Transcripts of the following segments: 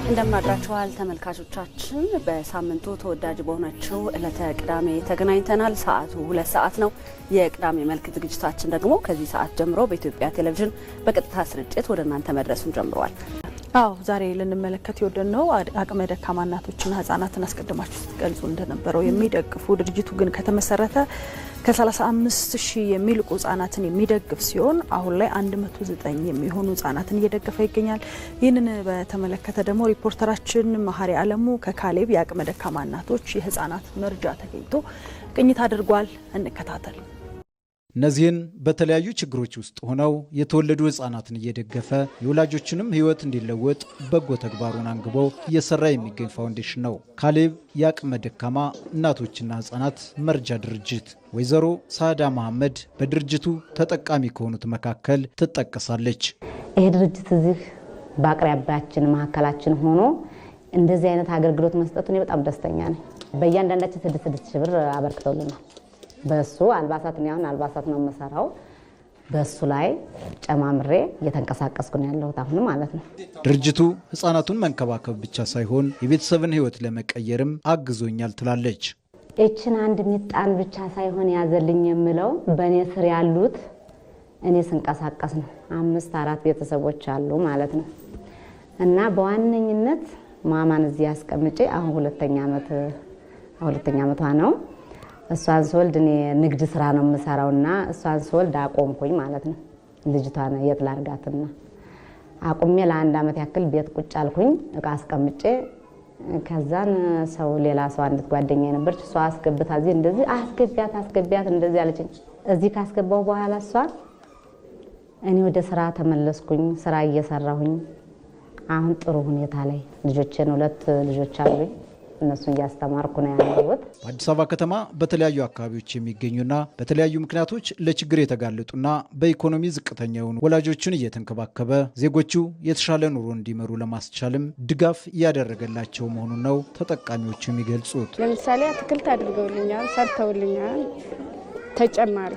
እንደምናድራችኋል ተመልካቾቻችን በሳምንቱ ተወዳጅ በሆነችው ዕለተ ቅዳሜ ተገናኝተናል። ሰዓቱ 2 ሰዓት ነው። የቅዳሜ መልክ ዝግጅታችን ደግሞ ከዚህ ሰዓት ጀምሮ በኢትዮጵያ ቴሌቪዥን በቀጥታ ስርጭት ወደ እናንተ መድረሱን ጀምሯል። ዛሬ ልንመለከት የወደድነው አቅመ ደካማ እናቶችና ህጻናትን አስቀድማችሁ ስትገልጹ እንደነበረው የሚደግፉ ድርጅቱ ግን ከተመሰረተ ከ35 ሺህ የሚልቁ ህጻናትን የሚደግፍ ሲሆን አሁን ላይ 109 የሚሆኑ ህጻናትን እየደገፈ ይገኛል። ይህንን በተመለከተ ደግሞ ሪፖርተራችን መሀሪ አለሙ ከካሌብ የአቅመ ደካማ እናቶች የህጻናት መርጃ ተገኝቶ ቅኝት አድርጓል። እንከታተል። እነዚህን በተለያዩ ችግሮች ውስጥ ሆነው የተወለዱ ህጻናትን እየደገፈ የወላጆችንም ህይወት እንዲለወጥ በጎ ተግባሩን አንግቦ እየሰራ የሚገኝ ፋውንዴሽን ነው ካሌብ የአቅመ ደካማ እናቶችና ህጻናት መርጃ ድርጅት። ወይዘሮ ሳዳ መሐመድ በድርጅቱ ተጠቃሚ ከሆኑት መካከል ትጠቀሳለች። ይሄ ድርጅት እዚህ በአቅራቢያችን መካከላችን ሆኖ እንደዚህ አይነት አገልግሎት መስጠቱ እኔ በጣም ደስተኛ ነኝ። በእያንዳንዳችን 6,000 ብር አበርክተውልናል። በሱ አልባሳት ነው የምሰራው። በሱ ላይ ጨማምሬ እየተንቀሳቀስኩ ነው ያለሁት አሁን ማለት ነው። ድርጅቱ ህጻናቱን መንከባከብ ብቻ ሳይሆን የቤተሰብን ህይወት ለመቀየርም አግዞኛል ትላለች። እችን አንድ ሚጣን ብቻ ሳይሆን ያዘልኝ የምለው በእኔ ስር ያሉት እኔ ስንቀሳቀስ ነው። 5-4 ቤተሰቦች አሉ ማለት ነው። እና በዋነኝነት ማማን እዚህ ያስቀምጬ አሁን 2ኛ ዓመቷ ነው። እሷን ስወልድ እኔ ንግድ ስራ ነው የምሰራውና እሷን ስወልድ አቆምኩኝ ማለት ነው። ልጅቷን የት ላርጋትና አቁሜ ለ1 ዓመት ያክል ቤት ቁጭ አልኩኝ እቃ አስቀምጬ። ከዛን ሌላ ሰው አንዲት ጓደኛ ነበረች። እሷ አስገብታ እዚህ እንደዚህ አስገቢያት እንደዚህ አለችኝ። እዚህ ካስገባው በኋላ እሷ እኔ ወደ ስራ ተመለስኩኝ። ስራ እየሰራሁኝ አሁን ጥሩ ሁኔታ ላይ ልጆቼን 2 ልጆች አሉኝ። እነሱን እያስተማርኩ ነው ያለሁት። በአዲስ አበባ ከተማ በተለያዩ አካባቢዎች የሚገኙና በተለያዩ ምክንያቶች ለችግር የተጋለጡና በኢኮኖሚ ዝቅተኛ የሆኑ ወላጆችን እየተንከባከበ ዜጎቹ የተሻለ ኑሮ እንዲመሩ ለማስቻልም ድጋፍ እያደረገላቸው መሆኑን ነው ተጠቃሚዎቹ የሚገልጹት። ለምሳሌ አትክልት አድርገውልኛል፣ ሰርተውልኛል። ተጨማሪ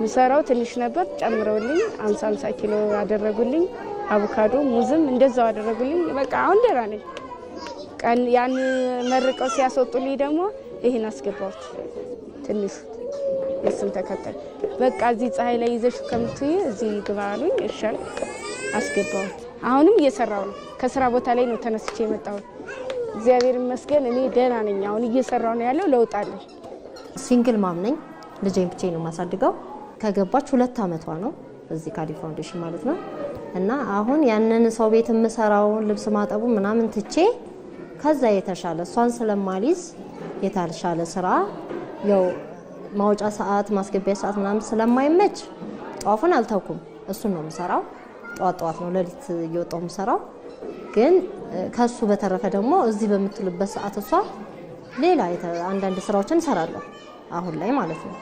ምሰራው ትንሽ ነበር፣ ጨምረውልኝ 50 ኪሎ አደረጉልኝ። አቮካዶ ሙዝም እንደዛው አደረጉልኝ። በቃ አሁን ደህና ነኝ። ያን መርቀው ሲያስወጡልኝ ደግሞ ይሄን አስገባሁት። ትንሽ እሱን ተከተል በቃ እዚህ ፀሐይ ላይ ይዘሽ ከምትይ እዚህ ግባ አሉኝ። እሻል አስገባሁት። አሁንም እየሰራው ነው። ከስራ ቦታ ላይ ነው ተነስቼ የመጣሁት። እግዚአብሔር ይመስገን እኔ ደህና ነኝ። አሁን እየሰራው ነው ያለው። ለውጥ አለ። ሲንግል ማም ነኝ። ልጄን ብቻዬን ነው የማሳድገው። ከገባች 2 ዓመቷ ነው እዚህ ካሌብ ፋውንዴሽን ማለት ነው። እና አሁን ያንን ሰው ቤት የምሰራው ልብስ ማጠቡ ምናምን ትቼ ከዛ የተሻለ እሷን ስለማልይዝ የተሻለ ስራ ያው ማውጫ ሰዓት ማስገቢያ ሰዓት ምናምን ስለማይመች ጧፉን አልተውኩም። እሱን ነው የምሰራው። ጧት ነው ሌሊት እየወጣሁ የምሰራው። ግን ከሱ በተረፈ ደግሞ እዚህ በምትሉበት ሰዓት እሷ ሌላ አንዳንድ ስራዎችን እሰራለሁ አሁን ላይ ማለት ነው።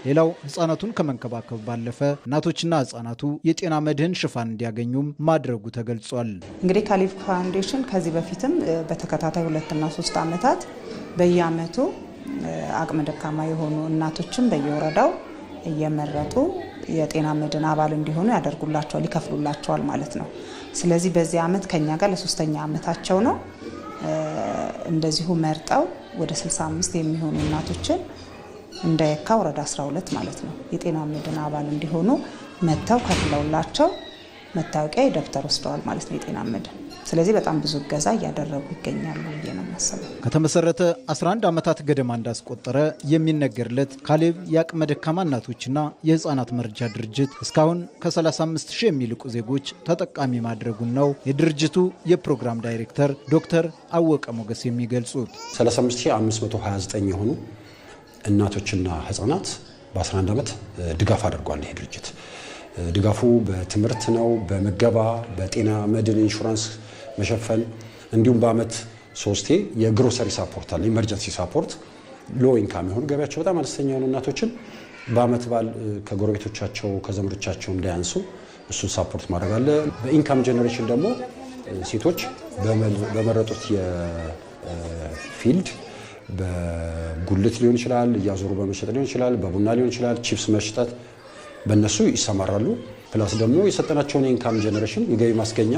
ሌላው ህጻናቱን ከመንከባከብ ባለፈ እናቶችና ህጻናቱ የጤና መድህን ሽፋን እንዲያገኙም ማድረጉ ተገልጿል። እንግዲህ ካሌብ ፋውንዴሽን ከዚህ በፊትም በተከታታይ 2 እና 3 ዓመታት በየአመቱ አቅመ ደካማ የሆኑ እናቶችን በየወረዳው እየመረጡ የጤና መድህን አባል እንዲሆኑ ያደርጉላቸዋል፣ ይከፍሉላቸዋል ማለት ነው። ስለዚህ በዚህ አመት ከኛ ጋር ለ3ኛ ዓመታቸው ነው። እንደዚሁ መርጠው ወደ 65 የሚሆኑ እናቶችን እንደየካ ወረዳ 12 ማለት ነው የጤና መድህን አባል እንዲሆኑ መተው ከፍለውላቸው መታወቂያ ደብተር ወስደዋል ማለት ነው የጤና መድህን። ስለዚህ በጣም ብዙ እገዛ እያደረጉ ይገኛሉ ብዬ ነው የማስበው። ከተመሰረተ 11 ዓመታት ገደማ እንዳስቆጠረ የሚነገርለት ካሌብ የአቅመ ደካማ እናቶችና የህፃናት መርጃ ድርጅት እስካሁን ከ35 ሺህ የሚልቁ ዜጎች ተጠቃሚ ማድረጉን ነው የድርጅቱ የፕሮግራም ዳይሬክተር ዶክተር አወቀ ሞገስ የሚገልጹት። 35529 የሆኑ እናቶችና ህፃናት በ11 ዓመት ድጋፍ አድርጓል። ይሄ ድርጅት ድጋፉ በትምህርት ነው፣ በምገባ፣ በጤና መድህን ኢንሹራንስ መሸፈን እንዲሁም በአመት 3 የግሮሰሪ ሳፖርት አለ፣ ኢመርጀንሲ ሳፖርት ሎ ኢንካም የሆኑ ገቢያቸው በጣም አነስተኛ የሆኑ እናቶችን በአመት ባል ከጎረቤቶቻቸው ከዘመዶቻቸው እንዳያንሱ እሱን ሳፖርት ማድረግ አለ። በኢንካም ጀነሬሽን ደግሞ ሴቶች በመረጡት የፊልድ በጉልት ሊሆን ይችላል፣ እያዞሩ በመሸጥ ሊሆን ይችላል፣ በቡና ሊሆን ይችላል፣ ቺፕስ መሽጠት በእነሱ ይሰማራሉ። ፕላስ ደግሞ የሰጠናቸውን ኢንካም ጀነሬሽን የገቢ ማስገኛ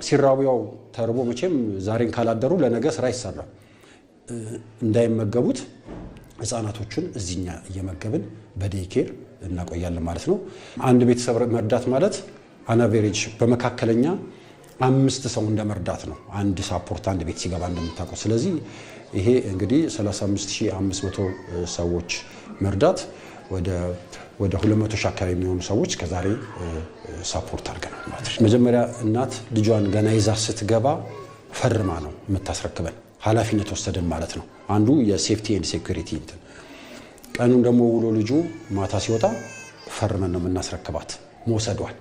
ሲራቢያው ተርቦ መቼም ዛሬን ካላደሩ ለነገ ስራ ይሰራል። እንዳይመገቡት ህፃናቶቹን እዚህኛ እየመገብን በዴይኬር እናቆያለን ማለት ነው። አንድ ቤተሰብ መርዳት ማለት አናቬሬጅ በመካከለኛ 5 ሰው እንደመርዳት ነው። አንድ ሳፖርት አንድ ቤት ሲገባ እንደምታውቀው። ስለዚህ ይሄ እንግዲህ 35500 ሰዎች መርዳት ወደ 200 ሺህ አካባቢ የሚሆኑ ሰዎች ከዛሬ ሳፖርት አድርገናል ማለት ነው። መጀመሪያ እናት ልጇን ገና ይዛ ስትገባ ፈርማ ነው የምታስረክበን። ኃላፊነት ወሰደን ማለት ነው። አንዱ የሴፍቲ ኤንድ ሴኩሪቲ እንትን ቀኑን ደግሞ ውሎ ልጁ ማታ ሲወጣ ፈርመን ነው የምናስረክባት መውሰዷል።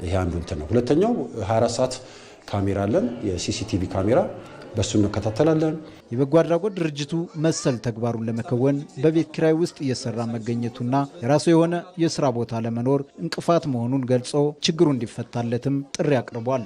ይሄ አንዱ እንትን ነው። ሁለተኛው 24 ሰዓት ካሜራ አለን፣ የሲሲቲቪ ካሜራ በሱ እንከታተላለን። የበጎ አድራጎት ድርጅቱ መሰል ተግባሩን ለመከወን በቤት ኪራይ ውስጥ እየሰራ መገኘቱና የራሱ የሆነ የስራ ቦታ ለመኖር እንቅፋት መሆኑን ገልጾ ችግሩ እንዲፈታለትም ጥሪ አቅርቧል።